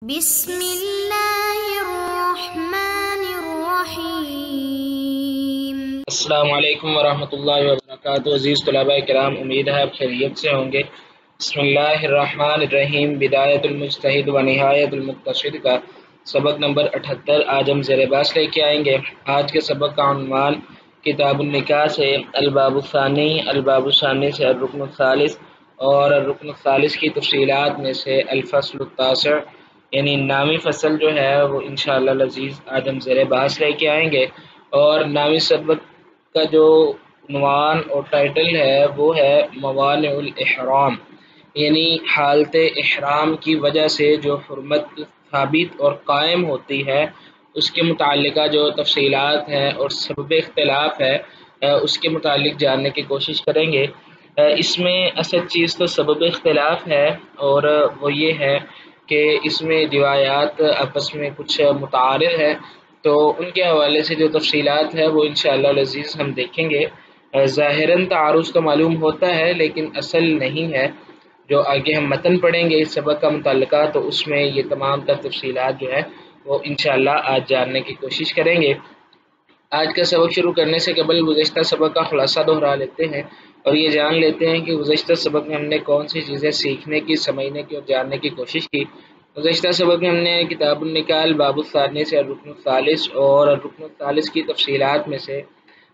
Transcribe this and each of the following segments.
بسم اللہ الرحمن الرحیم۔ السلام علیکم ورحمۃ اللہ وبرکاتہ۔ عزیز طلباء کرام، امید ہے آپ خیریت سے ہوں گے۔ بسم اللہ الرحمن الرحیم۔ بدایت المجتہد و نہایت المقتصد کا سبق نمبر 78 آج ہم زیر بحث لے کے آئیں گے۔ آج کے سبق کا عنوان کتاب النکاح سے الباب الثانی سے الرکن الثالث اور الرکن الثالث کی تفصیلات میں سے الفصل التاسع یعنی نامی فصل جو ہے وہ انشاءاللہ العزیز آج ہم زیر بحث لے کے آئیں گے۔ اور نامی سبق کا جو عنوان اور ٹائٹل ہے وہ ہے موانع الاحرام، یعنی حالت احرام کی وجہ سے جو حرمت ثابت اور قائم ہوتی ہے اس کے متعلقہ جو تفصیلات ہیں اور سبب اختلاف ہے اس کے متعلق جاننے کی کوشش کریں گے۔ اس میں اصل چیز تو سبب اختلاف ہے اور وہ یہ ہے کہ اس میں روایات آپس میں کچھ متعارض ہے، تو ان کے حوالے سے جو تفصیلات ہے وہ انشاءاللہ العزیز ہم دیکھیں گے۔ ظاہراً تعارض تو معلوم ہوتا ہے لیکن اصل نہیں ہے۔ جو آگے ہم متن پڑھیں گے اس سبق کا متعلقہ تو اس میں یہ تمام تر تفصیلات جو ہے وہ انشاءاللہ آج جاننے کی کوشش کریں گے۔ آج کا سبق شروع کرنے سے قبل گزشتہ سبق کا خلاصہ دہرا لیتے ہیں اور یہ جان لیتے ہیں کہ گزشتہ سبق میں ہم نے کون سی چیزیں سیکھنے کی، سمجھنے کی اور جاننے کی کوشش کی۔ گزشتہ سبق میں ہم نے کتاب النکاح الباب الثانی سے الرکن الثالث اور الرکن الثالث کی تفصیلات میں سے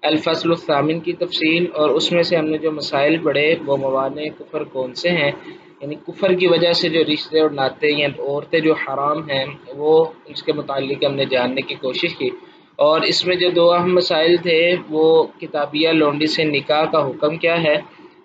الفصل الثامن کی تفصیل اور اس میں سے ہم نے جو مسائل پڑھے وہ موانع کفر کون سے ہیں، یعنی کفر کی وجہ سے جو رشتے اور ناطے یا عورتیں جو حرام ہیں وہ اس کے متعلق ہم نے جاننے کی کوشش کی۔ اور اس میں جو دو اہم مسائل تھے وہ کتابیہ لونڈی سے نکاح کا حکم کیا ہے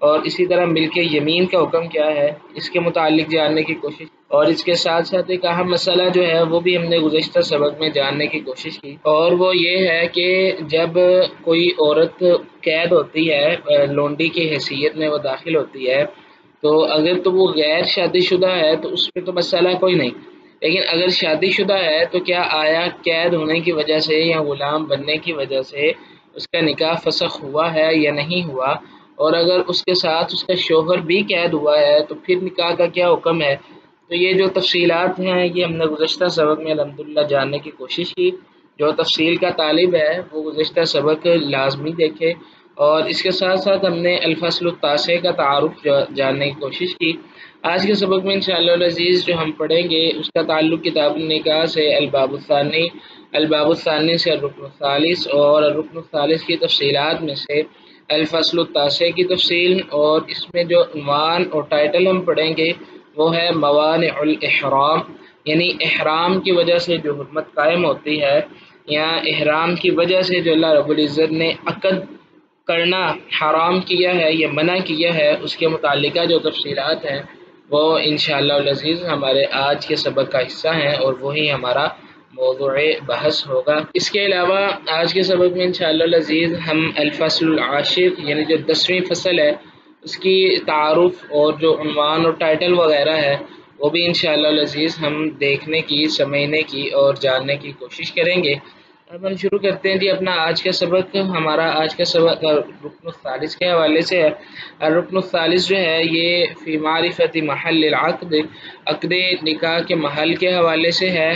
اور اسی طرح ملک یمین کا حکم کیا ہے اس کے متعلق جاننے کی کوشش، اور اس کے ساتھ ساتھ ایک اہم مسئلہ جو ہے وہ بھی ہم نے گزشتہ سبق میں جاننے کی کوشش کی، اور وہ یہ ہے کہ جب کوئی عورت قید ہوتی ہے لونڈی کی حیثیت میں وہ داخل ہوتی ہے تو اگر تو وہ غیر شادی شدہ ہے تو اس پہ تو مسئلہ کوئی نہیں، لیکن اگر شادی شدہ ہے تو کیا آیا قید ہونے کی وجہ سے یا غلام بننے کی وجہ سے اس کا نکاح فسخ ہوا ہے یا نہیں ہوا، اور اگر اس کے ساتھ اس کا شوہر بھی قید ہوا ہے تو پھر نکاح کا کیا حکم ہے۔ تو یہ جو تفصیلات ہیں یہ ہم نے گزشتہ سبق میں الحمدللہ جاننے کی کوشش کی۔ جو تفصیل کا طالب ہے وہ گزشتہ سبق لازمی دیکھے، اور اس کے ساتھ ساتھ ہم نے الفصل التاسع کا تعارف جاننے کی کوشش کی۔ آج کے سبق میں انشاءاللہ العزیز جو ہم پڑھیں گے اس کا تعلق کتاب النکاح سے الباب الثانی سے الرکن الثالث اور الرکن الثالث کی تفصیلات میں سے الفصل التاسع کی تفصیل، اور اس میں جو عنوان اور ٹائٹل ہم پڑھیں گے وہ ہے موانع الاحرام، یعنی احرام کی وجہ سے جو حرمت قائم ہوتی ہے یا احرام کی وجہ سے جو اللہ رب العزت نے عقد کرنا حرام کیا ہے یا منع کیا ہے اس کے متعلقہ جو تفصیلات ہیں وہ انشاءاللہ العزیز ہمارے آج کے سبق کا حصہ ہیں اور وہی ہمارا موضوع بحث ہوگا۔ اس کے علاوہ آج کے سبق میں انشاءاللہ العزیز ہم الفصل العاشر یعنی جو 10ویں فصل ہے اس کی تعارف اور جو عنوان اور ٹائٹل وغیرہ ہے وہ بھی انشاءاللہ العزیز ہم دیکھنے کی، سمجھنے کی اور جاننے کی کوشش کریں گے۔ اب ہم شروع کرتے ہیں جی اپنا آج کا سبق۔ ہمارا آج کا سبق رکن الثالث کے حوالے سے ہے۔ رکن الثالث جو ہے یہ فی معرفت محل العقد، عقد نکاح کے محل کے حوالے سے ہے،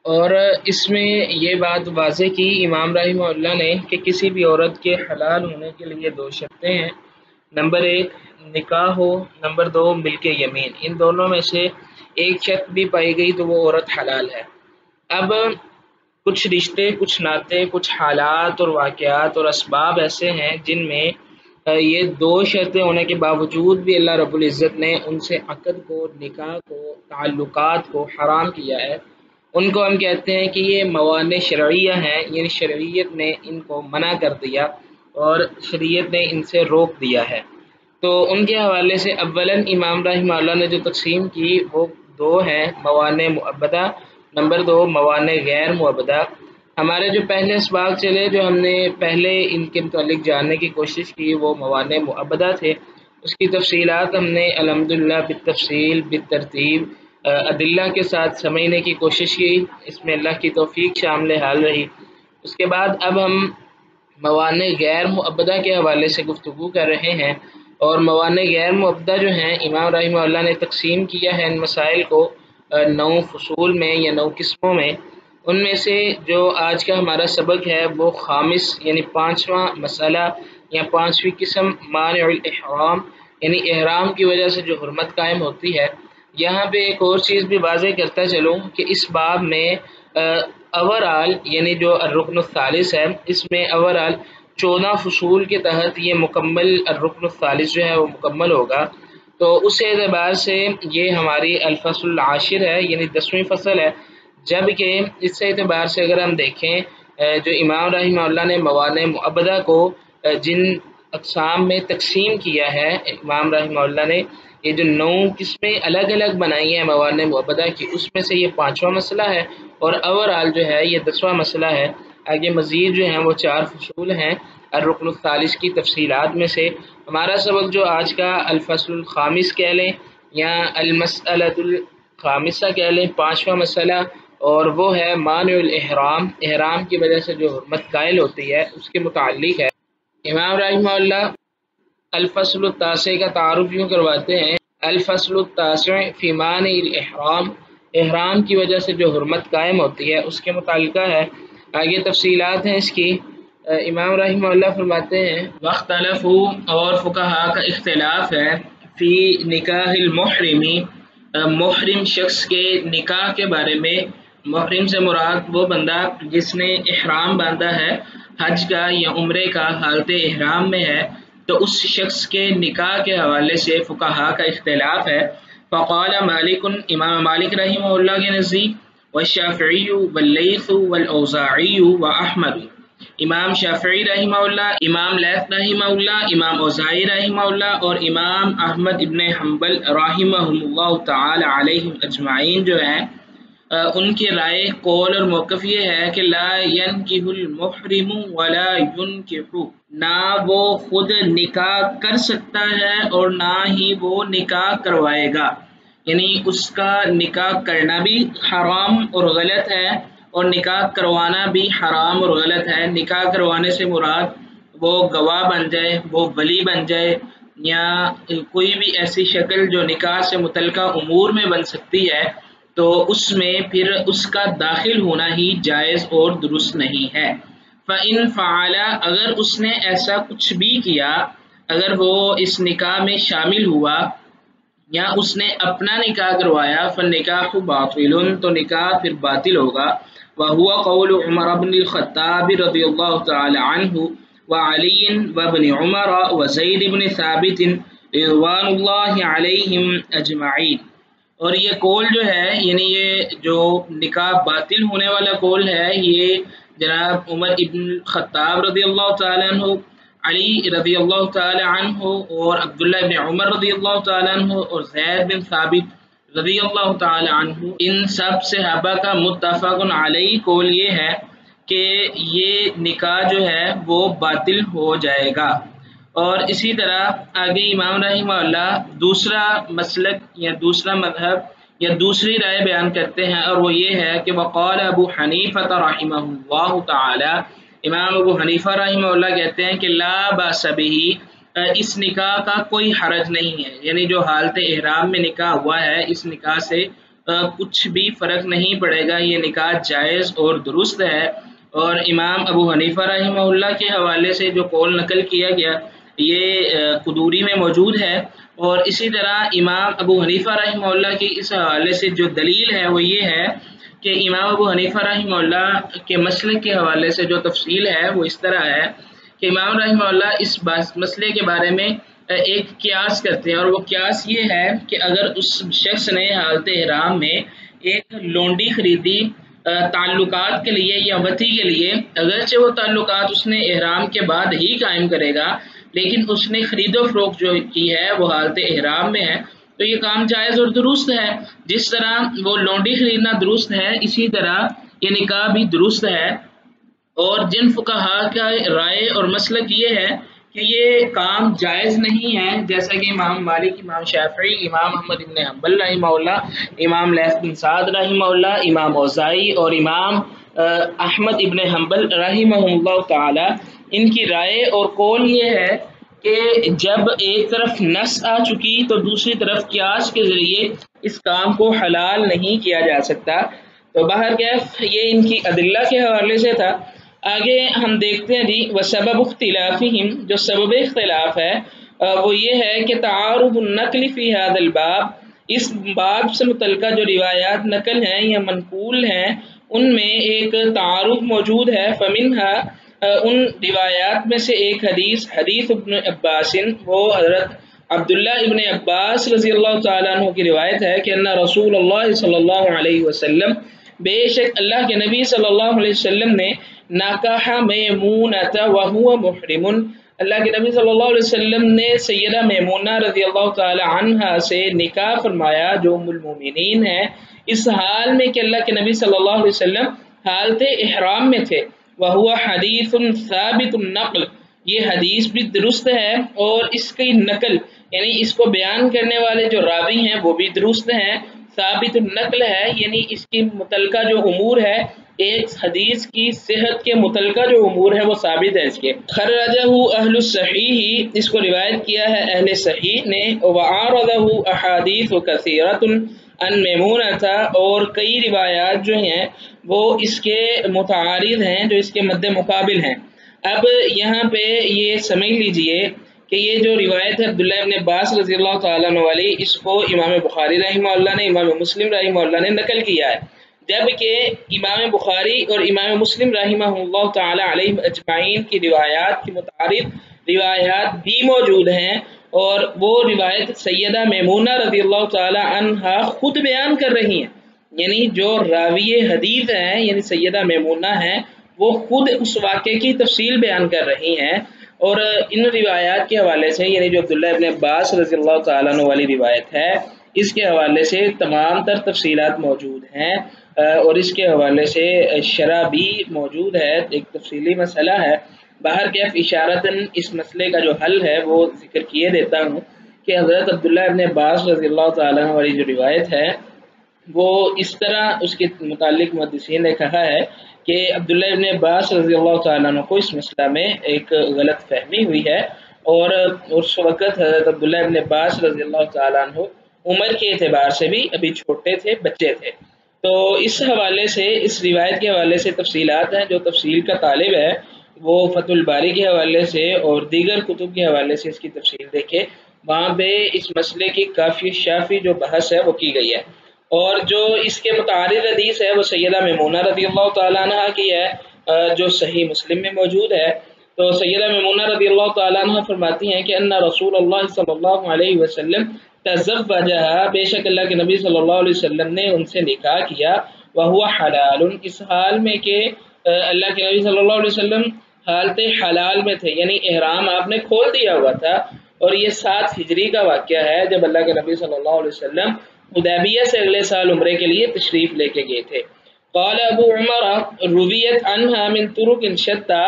اور اس میں یہ بات واضح کی امام رحمہ اللہ نے کہ کسی بھی عورت کے حلال ہونے کے لیے دو شرطیں ہیں، نمبر 1 نکاح ہو، نمبر 2 ملک یمین۔ ان دونوں میں سے ایک شرط بھی پائی گئی تو وہ عورت حلال ہے۔ اب کچھ رشتے، کچھ ناطے، کچھ حالات اور واقعات اور اسباب ایسے ہیں جن میں یہ دو شرطیں ہونے کے باوجود بھی اللہ رب العزت نے ان سے عقد کو، نکاح کو، تعلقات کو حرام کیا ہے، ان کو ہم کہتے ہیں کہ یہ موانع شرعیہ ہیں، یعنی شرعیت نے ان کو منع کر دیا اور شریعت نے ان سے روک دیا ہے۔ تو ان کے حوالے سے اولاً امام رحمہ اللہ نے جو تقسیم کی وہ دو ہیں، موانع معبدہ، نمبر 2 موانع غیر معبدہ۔ ہمارے جو پہلے اسباق چلے جو ہم نے پہلے ان کے متعلق جاننے کی کوشش کی وہ موانع معبدہ تھے، اس کی تفصیلات ہم نے الحمدللہ بالتفصیل بالترتیب ادلہ کے ساتھ سمجھنے کی کوشش کی، اس میں اللہ کی توفیق شامل حال رہی۔ اس کے بعد اب ہم موانع غیر معبدہ کے حوالے سے گفتگو کر رہے ہیں، اور موانع غیر معبدہ جو ہیں امام رحمہ اللہ نے تقسیم کیا ہے ان مسائل کو 9 فصول میں یا 9 قسموں میں، ان میں سے جو آج کا ہمارا سبق ہے وہ خامس یعنی 5واں مسئلہ یا 5ویں قسم مانع الاحرام، یعنی احرام کی وجہ سے جو حرمت قائم ہوتی ہے۔ یہاں پہ ایک اور چیز بھی واضح کرتا چلوں کہ اس باب میں اوورآل یعنی جو الرکن الثالث ہے، اس میں اوورآل 14 فصول کے تحت یہ مکمل الرکن الثالث جو ہے وہ مکمل ہوگا۔ تو اس اعتبار سے یہ ہماری الفصل العاشر ہے، یعنی 10ویں فصل ہے، جبکہ اس اعتبار سے اگر ہم دیکھیں جو امام رحمہ اللہ نے موانع معبدہ کو جن اقسام میں تقسیم کیا ہے، امام رحمہ اللہ نے یہ جو 9 قسمیں الگ الگ بنائی ہیں موانع معبدہ کی، اس میں سے یہ 5واں مسئلہ ہے اور اوورآل جو ہے یہ 10واں مسئلہ ہے۔ آگے مزید جو ہیں وہ 4 فصول ہیں الرکن الثالث کی تفصیلات میں سے۔ ہمارا سبق جو آج کا الفصل الخامس کہہ لیں یا المسألۃ الخامسہ کہہ لیں، 5واں مسئلہ، اور وہ ہے مانع الاحرام، احرام کی وجہ سے جو حرمت قائل ہوتی ہے اس کے متعلق ہے۔ امام رحمہ اللہ الفصل التاسع کا تعارف یوں کرواتے ہیں، الفصل التاسع فی مانع الاحرام، احرام کی وجہ سے جو حرمت قائم ہوتی ہے اس کے متعلقہ ہے۔ آگے تفصیلات ہیں اس کی۔ امام رحمہ اللہ فرماتے ہیں مختلف، اور فقہا کا اختلاف ہے، فی نکاح المحرمی، محرم شخص کے نکاح کے بارے میں۔ محرم سے مراد وہ بندہ جس نے احرام باندھا ہے حج کا یا عمرے کا، حالت احرام میں ہے، تو اس شخص کے نکاح کے حوالے سے فقہا کا اختلاف ہے۔ فقال مالک، امام مالک رحمہ اللہ کے نزدیک، والشافعی واللیث والاوزاعی واحمد، امام شافعی رحمہ اللہ، امام لیث رحمہ اللہ، امام اوزاعی رحمہ اللہ اور امام احمد ابن حنبل رحمہم اللہ تعالی علیہم اجمعین جو ہیں، ان کی رائے، قول اور موقف یہ ہے کہ لا ینکح المحرم ولا ینکح، نہ وہ خود نکاح کر سکتا ہے اور نہ ہی وہ نکاح کروائے گا، یعنی اس کا نکاح کرنا بھی حرام اور غلط ہے اور نکاح کروانا بھی حرام اور غلط ہے۔ نکاح کروانے سے مراد وہ گواہ بن جائے، وہ ولی بن جائے، یا کوئی بھی ایسی شکل جو نکاح سے متعلقہ امور میں بن سکتی ہے، تو اس میں پھر اس کا داخل ہونا ہی جائز اور درست نہیں ہے۔ فَإِن فَعَلَ، اگر اس نے ایسا کچھ بھی کیا، اگر وہ اس نکاح میں شامل ہوا یا اس نے اپنا نکاح کروایا، فَالنِّكَاحُ بَاطِلٌ، تو نکاح پھر باطل ہوگا۔ وَهُوَ قَوْلُ عُمَرَ بْنِ الْخَطَّابِ رضی اللہ تعالی عنہ وعلی وابن عمر وزید بن ثابت رضوان اللہ علیہم اجمعین، اور یہ قول جو ہے یعنی یہ جو نکاح باطل ہونے والا قول ہے، یہ جناب عمر ابن الخطاب رضی اللہ تعالی عنہ، علی رضی اللہ تعالی عنہ اور عبداللہ ابن عمر رضی اللہ تعالی عنہ اور زید بن ثابت رضی اللہ تعالی عنہ، ان سب صحابہ کا متفق علیہ قول یہ ہے کہ یہ نکاح جو ہے وہ باطل ہو جائے گا۔ اور اسی طرح آگے امام رحمہ اللہ دوسرا مسلک یا دوسرا مذہب یا دوسری رائے بیان کرتے ہیں، اور وہ یہ ہے کہ وقال ابو حنیفہ رحمہ اللہ تعالی، امام ابو حنیفہ رحمہ اللہ کہتے ہیں کہ لا باس بہ، اس نکاح کا کوئی حرج نہیں ہے، یعنی جو حالت احرام میں نکاح ہوا ہے اس نکاح سے کچھ بھی فرق نہیں پڑے گا، یہ نکاح جائز اور درست ہے۔ اور امام ابو حنیفہ رحمہ اللہ کے حوالے سے جو قول نقل کیا گیا یہ قدوری میں موجود ہے، اور اسی طرح امام ابو حنیفہ رحمہ اللہ کی اس حوالے سے جو دلیل ہے وہ یہ ہے کہ امام ابو حنیفہ رحمہ اللہ کے مسئلے کے حوالے سے جو تفصیل ہے وہ اس طرح ہے کہ امام رحمہ اللہ اس مسئلے کے بارے میں ایک قیاس کرتے ہیں، اور وہ قیاس یہ ہے کہ اگر اس شخص نے حالت احرام میں ایک لونڈی خریدی تعلقات کے لیے یا وطی کے لیے، اگرچہ وہ تعلقات اس نے احرام کے بعد ہی قائم کرے گا، لیکن اس نے خرید و فروخت جو کی ہے وہ حالت احرام میں ہے، تو یہ کام جائز اور درست ہے۔ جس طرح وہ لونڈی خریدنا درست ہے، اسی طرح یہ نکاح بھی درست ہے۔ اور جن فقہا کا رائے اور مسلک یہ ہے کہ یہ کام جائز نہیں ہے، جیسا کہ امام مالک، امام شافعی، امام احمد ابن حنبل رحمہ اللہ، امام لیث بن سعد رحمہ اللہ، امام اوزاعی اور امام احمد ابن حنبل رحمہ اللہ تعالی، ان کی رائے اور قول یہ ہے کہ جب ایک طرف نص آ چکی تو دوسری طرف قیاس کے ذریعے اس کام کو حلال نہیں کیا جا سکتا۔ تو باہر کیف یہ ان کی ادلہ کے حوالے سے تھا۔ آگے ہم دیکھتے ہیں جی وسبب اختلافہم، جو سبب اختلاف ہے وہ یہ ہے کہ تعارض النقل فی ھذا الباب، اس باب سے متعلقہ جو روایات نقل ہیں یا منقول ہیں ان میں ایک تعارض موجود ہے۔ فمنہا، ان روایات میں سے ایک حدیث ابن عباس، وہ حضرت عبداللہ ابن عباس رضی اللہ تعالیٰ عنہ کی روایت ہے کہ ان رسول اللہ صلی اللہ علیہ وسلم، بے شک اللہ کے نبی صلی اللہ علیہ وسلم نے نکاح میمونۃ وہو محرم، اللہ کے نبی صلی اللہ علیہ وسلم نے سیدہ میمونہ رضی اللہ تعالی عنہا سے نکاح فرمایا جو ام المومنین ہے، اس حال میں کہ اللہ کے نبی صلی اللہ علیہ وسلم حالت احرام میں تھے۔ وہو حدیث ثابت النقل، یہ حدیث بھی درست ہے اور اس کی نقل یعنی اس کو بیان کرنے والے جو راوی ہیں وہ بھی درست ہیں، ثابت النقل ہے یعنی اس کی متعلقہ جو امور ہے، ایک حدیث کی صحت کے متعلقہ جو امور ہے وہ ثابت ہے اس کے۔ خرجہ اہل الصحیح، اس کو روایت کیا ہے اہل صحیح نے، وعارضہ احادیث کثیرۃ ان میمونہ، اور کئی روایات جو ہیں وہ اس کے متعارض ہیں، جو اس کے مد مقابل ہیں۔ اب یہاں پہ یہ سمجھ لیجئے کہ یہ جو روایت ہے عبداللہ ابن عباس رضی اللہ تعالیٰ عنہ والی، اس کو امام بخاری رحمہ اللہ نے، امام مسلم رحمہ اللہ نے نقل کیا ہے، جبکہ امام بخاری اور امام مسلم رحمہ اللہ تعالیٰ علیہ اجمعین کی روایات کی متعارض روایات بھی موجود ہیں، اور وہ روایت سیدہ میمونہ رضی اللہ تعالیٰ عنہا خود بیان کر رہی ہیں، یعنی جو راوی حدیث ہیں یعنی سیدہ میمونہ ہیں وہ خود اس واقعے کی تفصیل بیان کر رہی ہیں، اور ان روایات کے حوالے سے یعنی جو عبداللہ ابن عباس رضی اللہ تعالیٰ عنہ والی روایت ہے اس کے حوالے سے تمام تر تفصیلات موجود ہیں، اور اس کے حوالے سے شرح بھی موجود ہے، ایک تفصیلی مسئلہ ہے۔ باہر کیف اشارتاً اس مسئلے کا جو حل ہے وہ ذکر کیے دیتا ہوں کہ حضرت عبداللہ ابن عباس رضی اللہ تعالیٰ عنہ والی جو روایت ہے وہ اس طرح اس کے متعلق محدثین نے کہا ہے کہ عبداللہ ابن عباس رضی اللہ تعالیٰ عنہ کو اس مسئلہ میں ایک غلط فہمی ہوئی ہے، اور اس وقت حضرت عبداللہ ابن عباس رضی اللہ تعالیٰ عنہ عمر کے اعتبار سے بھی ابھی چھوٹے تھے، بچے تھے۔ تو اس حوالے سے اس روایت کے حوالے سے تفصیلات ہیں، جو تفصیل کا طالب ہے وہ فتح الباری کے حوالے سے اور دیگر کتب کے حوالے سے اس کی تفصیل دیکھے، وہاں پہ اس مسئلے کی کافی شافی جو بحث ہے وہ کی گئی ہے۔ اور جو اس کے متعارض حدیث ہے وہ سیدہ میمونہ رضی اللہ تعالیٰ عنہ کی ہے، جو صحیح مسلم میں موجود ہے۔ تو سیدہ میمونہ رضی اللہ تعالیٰ عنہ فرماتی ہیں کہ ان رسول اللہ صلی اللہ علیہ وسلم تزوجہا، بے شک اللہ کے نبی صلی اللہ علیہ وسلم نے ان سے نکاح کیا، وہو حلال، اس حال میں کہ اللہ کے نبی صلی اللہ علیہ وسلم حالت حلال میں تھے، یعنی احرام آپ نے کھول دیا ہوا تھا، اور یہ 7 ہجری کا واقعہ ہے جب اللہ کے نبی صلی اللہ علیہ وسلم حدیبیہ سے اگلے سال عمرے کے لیے تشریف لے کے گئے تھے۔ قال ابو عمر رویت عنہا من طرق شتى،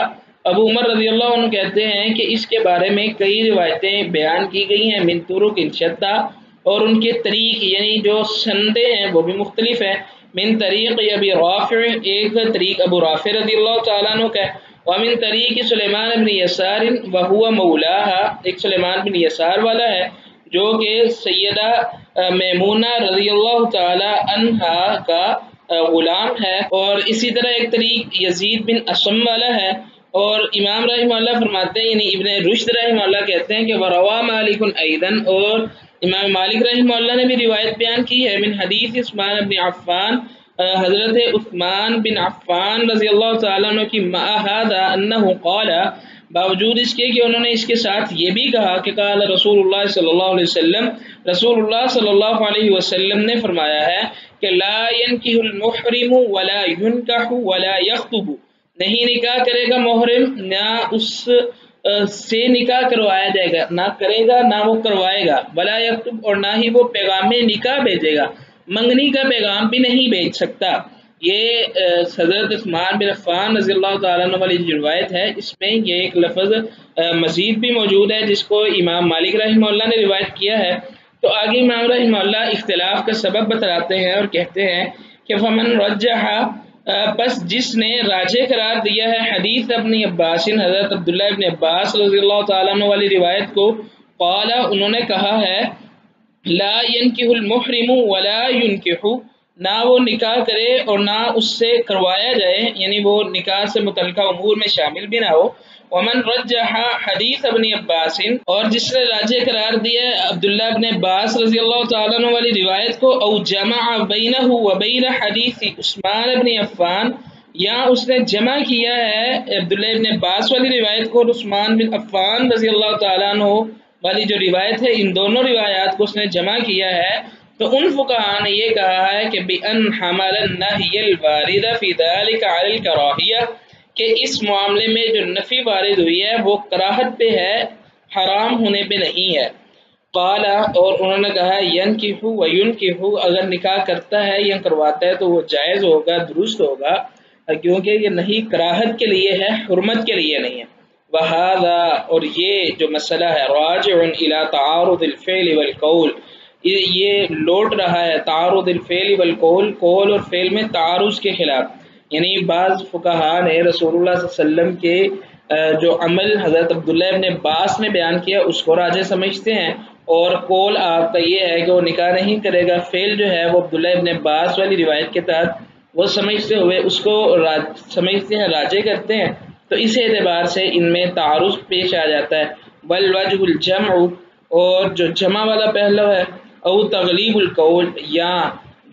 ابو عمر رضی اللہ عنہ کہتے ہیں کہ اس کے بارے میں کئی روایتیں بیان کی گئی ہیں، من طرق شتى، اور ان کے طریق یعنی جو سندیں ہیں وہ بھی مختلف ہیں۔ من طریق ابی رافع، ایک طریق ابو رافع رضی اللہ تعالیٰ عنہ کا ہے، ومن طریق سلیمان بن یسار وہو مولاہا، ایک سلیمان بن یسار والا ہے جو کہ سیدہ میمونہ رضی اللہ تعالی عنہا کا غلام ہے، اور اسی طرح ایک طریق یزید بن اسم والا ہے۔ اور امام رحمہ اللہ فرماتے ہیں یعنی ابن رشد رحمہ اللہ کہتے ہیں کہ وَرَوَى مَالِكٌ أَيْضًا، اور امام مالک رحمہ اللہ نے بھی روایت بیان کی ہے، من حدیث عثمان بن عفان، حضرت عثمان بن عفان رضی اللہ تعالیٰ عنہ کی مع هذا انہ قال، باوجود اس کے کہ انہوں نے اس کے ساتھ یہ بھی کہا کہ قال رسول اللہ صلی اللہ علیہ وسلم، رسول اللہ صلی اللہ علیہ وسلم نے فرمایا ہے کہ لا ينکح المحرم ولا ينکح ولا يخطب، نہیں نکاح کرے گا محرم، نہ اس سے نکاح کروایا جائے گا، نہ کرے گا نہ وہ کروائے گا، ولا یکتب، اور نہ ہی وہ پیغام نکاح بھیجے گا، منگنی کا پیغام بھی نہیں بھیج سکتا۔ یہ حضرت عثمان بن عفان رضی اللہ تعالیٰ عنہ والی جو روایت ہے اس میں یہ ایک لفظ مزید بھی موجود ہے جس کو امام مالک رحمہ اللہ نے روایت کیا ہے۔ تو آگے امام رحمہ اللہ اختلاف کا سبب بتلاتے ہیں اور کہتے ہیں کہ فمن رجح، پس جس نے راجح قرار دیا ہے حدیث ابن عباس، حضرت عبداللہ ابن عباس رضی اللہ تعالیٰ عنہ والی روایت کو، قال، انہوں نے کہا ہے لا ينکح المحرم ولا ينکح، نہ وہ نکاح کرے اور نہ اس سے کروایا جائے، یعنی وہ نکاح سے متعلقہ امور میں شامل بھی نہ ہو۔ ومن رجح حدیث ابن عباس، اور جس نے راجح قرار دیا ہے عبداللہ ابن عباس رضی اللہ تعالیٰ عنہ والی روایت کو، او جمع بینہ وبین حدیث عثمان ابن عفان، یا اس نے جمع کیا ہے عبداللہ ابن عباس والی روایت کو اور عثمان بن عفان رضی اللہ تعالیٰ عنہ والی جو روایت ہے، ان دونوں روایات کو اس نے جمع کیا ہے، تو ان فقہاء نے یہ کہا ہے کہ بِأَنْ حَمَلَ النَّهْيَ الْوَارِدَ فِي ذَلِكَ عَلَى الْكَرَاهِيَّةِ، کہ اس معاملے میں جو نفی وارد ہوئی ہے وہ کراہت پہ ہے، حرام ہونے پہ نہیں ہے۔ قال، اور انہوں نے کہا يَنْكِحُ وَيُنْكِحُ، اگر نکاح کرتا ہے یا کرواتا ہے تو وہ جائز ہوگا، درست ہوگا، کیونکہ یہ نہیں کراہت کے لیے ہے، حرمت کے لیے نہیں ہے۔ وَهَذَا، اور یہ جو مسئلہ ہے، راجع الى تعارض الفعل والقول، یہ لوٹ رہا ہے تعارض الفعل والقول، قول اور فعل میں تعارض کے خلاف، یعنی بعض فقہاء نے رسول اللہ صلی اللہ علیہ وسلم کے جو عمل حضرت عبداللہ ابن عباس نے بیان کیا اس کو راجح سمجھتے ہیں، اور قول آپ کا یہ ہے کہ وہ نکاح نہیں کرے گا، فعل جو ہے وہ عبداللہ ابن عباس والی روایت کے تحت وہ سمجھتے ہوئے اس کو سمجھتے ہیں، راجح کرتے ہیں، تو اس اعتبار سے ان میں تعارض پیش آ جاتا ہے۔ والوجہ الجمع، اور جو جمع والا پہلو ہے، او تغلیب القول، یا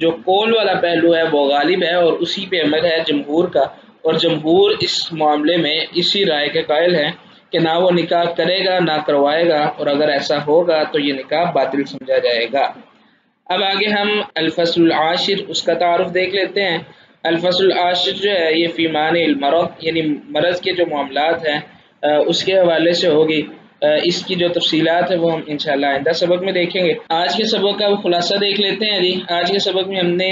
جو قول والا پہلو ہے وہ غالب ہے اور اسی پہ عمل ہے جمہور کا، اور جمہور اس معاملے میں اسی رائے کے قائل ہیں کہ نہ وہ نکاح کرے گا نہ کروائے گا، اور اگر ایسا ہوگا تو یہ نکاح باطل سمجھا جائے گا۔ اب آگے ہم الفصل العاشر، اس کا تعارف دیکھ لیتے ہیں۔ الفصل العاشر جو ہے یہ فی معنی المرض، یعنی مرض کے جو معاملات ہیں اس کے حوالے سے ہوگی۔ اس کی جو تفصیلات ہیں وہ ہم انشاءاللہ آئندہ سبق میں دیکھیں گے۔ آج کے سبق کا خلاصہ دیکھ لیتے ہیں جی۔ آج کے سبق میں ہم نے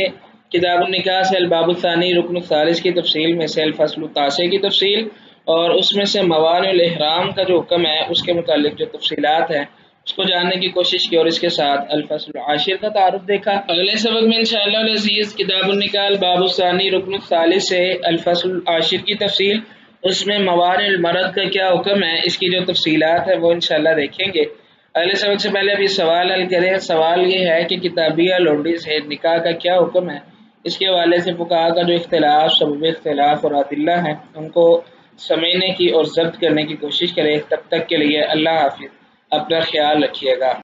کتاب النکاح سے الباب الثانی رکن الثالث کی تفصیل میں سے الفصل التاسع کی تفصیل، اور اس میں سے موانع الاحرام کا جو حکم ہے اس کے متعلق جو تفصیلات ہیں اس کو جاننے کی کوشش کی، اور اس کے ساتھ الفصل العاشر کا تعارف دیکھا۔ اگلے سبق میں انشاءاللہ العزیز کتاب النکاح الباب الثانی رکن الثالث سے الفصل العاشر کی تفصیل، اس میں موانع المرض کا کیا حکم ہے، اس کی جو تفصیلات ہے وہ انشاءاللہ دیکھیں گے۔ اگلے سبق سے پہلے ابھی سوال حل کریں۔ سوال یہ ہے کہ کتابیہ لونڈی سے نکاح کا کیا حکم ہے، اس کے حوالے سے فقہاء کا جو اختلاف، سبب اختلاف اور ادلہ ہیں ان کو سمجھنے کی اور ضبط کرنے کی کوشش کریں۔ تب تک کے لیے اللہ حافظ، اپنا خیال رکھیے گا۔